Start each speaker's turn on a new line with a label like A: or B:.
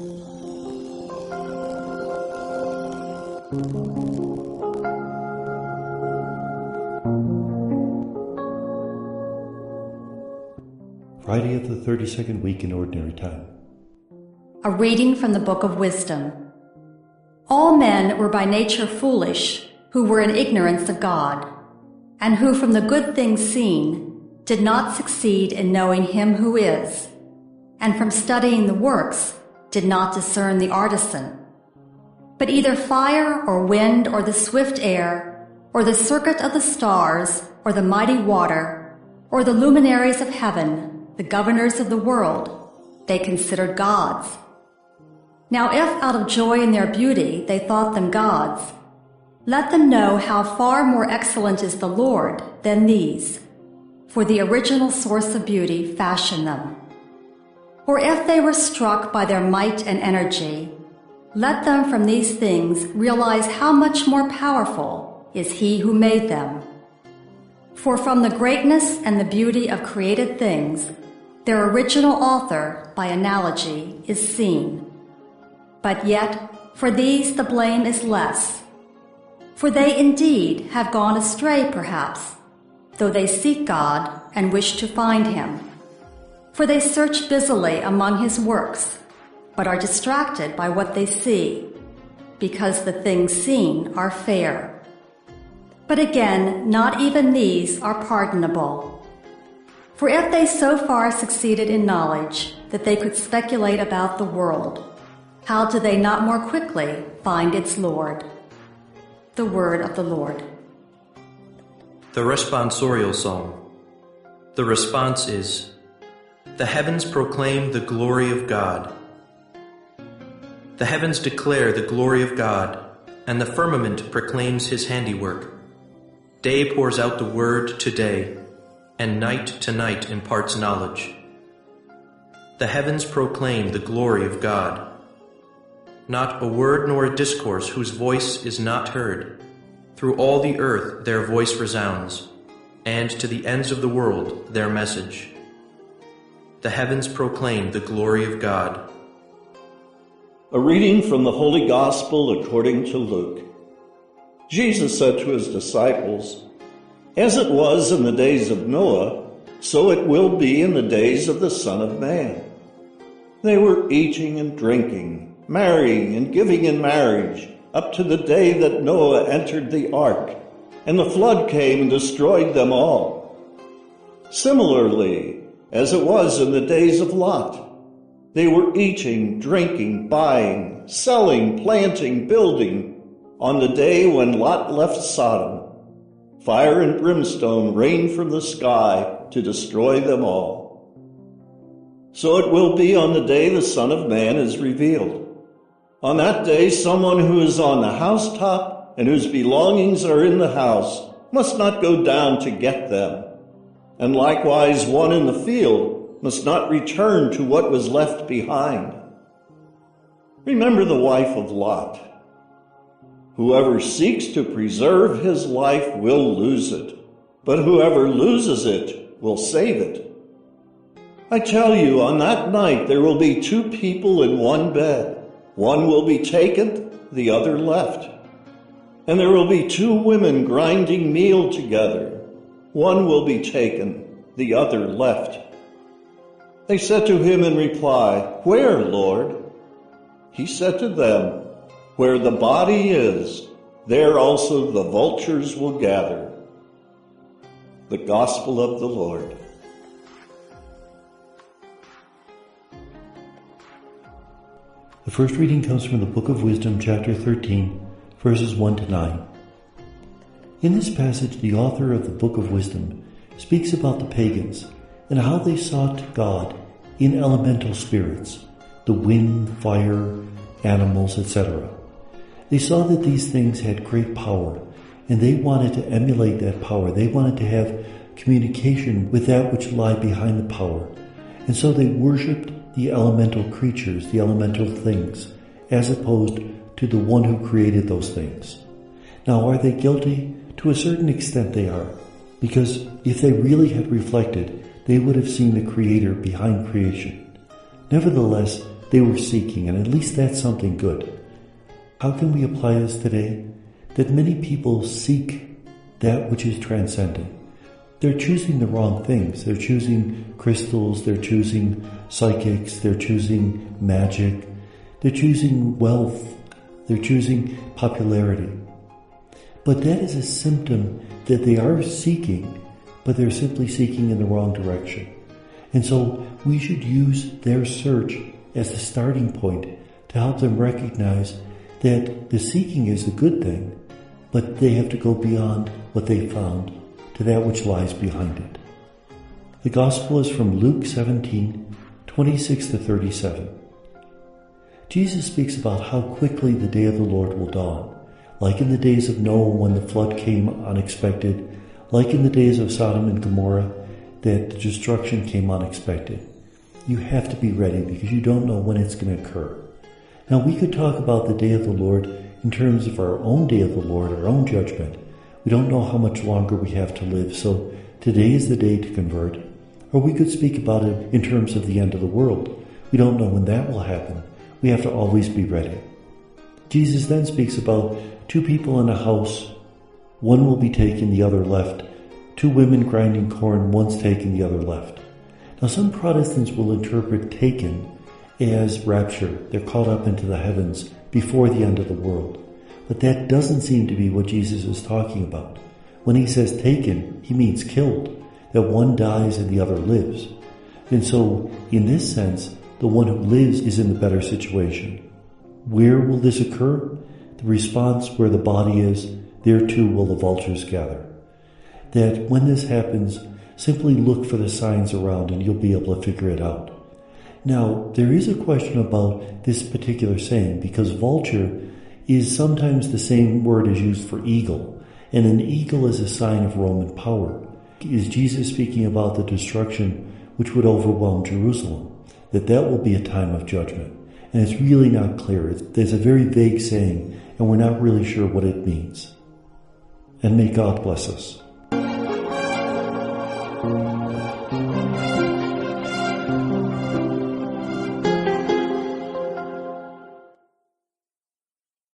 A: Friday of the 32nd week in Ordinary Time.
B: A reading from the Book of Wisdom. All men were by nature foolish, who were in ignorance of God, and who from the good things seen did not succeed in knowing him who is, and from studying the works did not discern the artisan. But either fire or wind or the swift air, or the circuit of the stars, or the mighty water, or the luminaries of heaven, the governors of the world, they considered gods. Now if out of joy in their beauty they thought them gods, let them know how far more excellent is the Lord than these, for the original source of beauty fashioned them. Or if they were struck by their might and energy, let them from these things realize how much more powerful is he who made them. For from the greatness and the beauty of created things, their original author, by analogy, is seen. But yet, for these the blame is less. For they indeed have gone astray perhaps, though they seek God and wish to find him. For they search busily among his works, but are distracted by what they see, because the things seen are fair. But again, not even these are pardonable. For if they so far succeeded in knowledge that they could speculate about the world, how do they not more quickly find its Lord? The word of the Lord.
C: The responsorial psalm. The response is, "The heavens proclaim the glory of God." The heavens declare the glory of God, and the firmament proclaims his handiwork. Day pours out the word to day, and night to night imparts knowledge. The heavens proclaim the glory of God. Not a word nor a discourse whose voice is not heard. Through all the earth their voice resounds, and to the ends of the world their message. The heavens proclaim the glory of God.
D: A reading from the Holy Gospel according to Luke. Jesus said to his disciples, "As it was in the days of Noah, so it will be in the days of the Son of Man. They were eating and drinking, marrying and giving in marriage, up to the day that Noah entered the ark, and the flood came and destroyed them all. Similarly, as it was in the days of Lot, they were eating, drinking, buying, selling, planting, building, on the day when Lot left Sodom. Fire and brimstone rained from the sky to destroy them all. So it will be on the day the Son of Man is revealed. On that day, someone who is on the housetop and whose belongings are in the house must not go down to get them. And likewise, one in the field must not return to what was left behind. Remember the wife of Lot. Whoever seeks to preserve his life will lose it, but whoever loses it will save it. I tell you, on that night there will be two people in one bed. One will be taken, the other left. And there will be two women grinding meal together. One will be taken, the other left." They said to him in reply, "Where, Lord?" He said to them, "Where the body is, there also the vultures will gather." The Gospel of the Lord.
A: The first reading comes from the Book of Wisdom, chapter 13, verses 1 to 9. In this passage, the author of the Book of Wisdom speaks about the pagans and how they sought God in elemental spirits, the wind, fire, animals, etc. They saw that these things had great power, and they wanted to emulate that power. They wanted to have communication with that which lay behind the power. And so they worshipped the elemental creatures, the elemental things, as opposed to the one who created those things. Now, are they guilty? To a certain extent they are, because if they really had reflected, they would have seen the Creator behind creation. Nevertheless, they were seeking, and at least that's something good. How can we apply this today? That many people seek that which is transcendent. They're choosing the wrong things. They're choosing crystals, they're choosing psychics, they're choosing magic, they're choosing wealth, they're choosing popularity. But that is a symptom that they are seeking, but they're simply seeking in the wrong direction. And so we should use their search as the starting point to help them recognize that the seeking is a good thing, but they have to go beyond what they found to that which lies behind it. The Gospel is from Luke 17:26-37. Jesus speaks about how quickly the day of the Lord will dawn, like in the days of Noah when the flood came unexpected, like in the days of Sodom and Gomorrah that the destruction came unexpected. You have to be ready because you don't know when it's going to occur. Now we could talk about the day of the Lord in terms of our own day of the Lord, our own judgment. We don't know how much longer we have to live, so today is the day to convert. Or we could speak about it in terms of the end of the world. We don't know when that will happen. We have to always be ready. Jesus then speaks about two people in a house. One will be taken, the other left. Two women grinding corn, one's taken, the other left. Now some Protestants will interpret taken as rapture. They're caught up into the heavens before the end of the world. But that doesn't seem to be what Jesus is talking about. When he says taken, he means killed, that one dies and the other lives. And so, in this sense, the one who lives is in the better situation. Where will this occur? The response where the body is, there too will the vultures gather. That when this happens, simply look for the signs around and you'll be able to figure it out. Now, there is a question about this particular saying because vulture is sometimes the same word as used for eagle, and an eagle is a sign of Roman power. Is Jesus speaking about the destruction which would overwhelm Jerusalem? That will be a time of judgment. And it's really not clear. There's a very vague saying, and we're not really sure what it means. And may God bless us.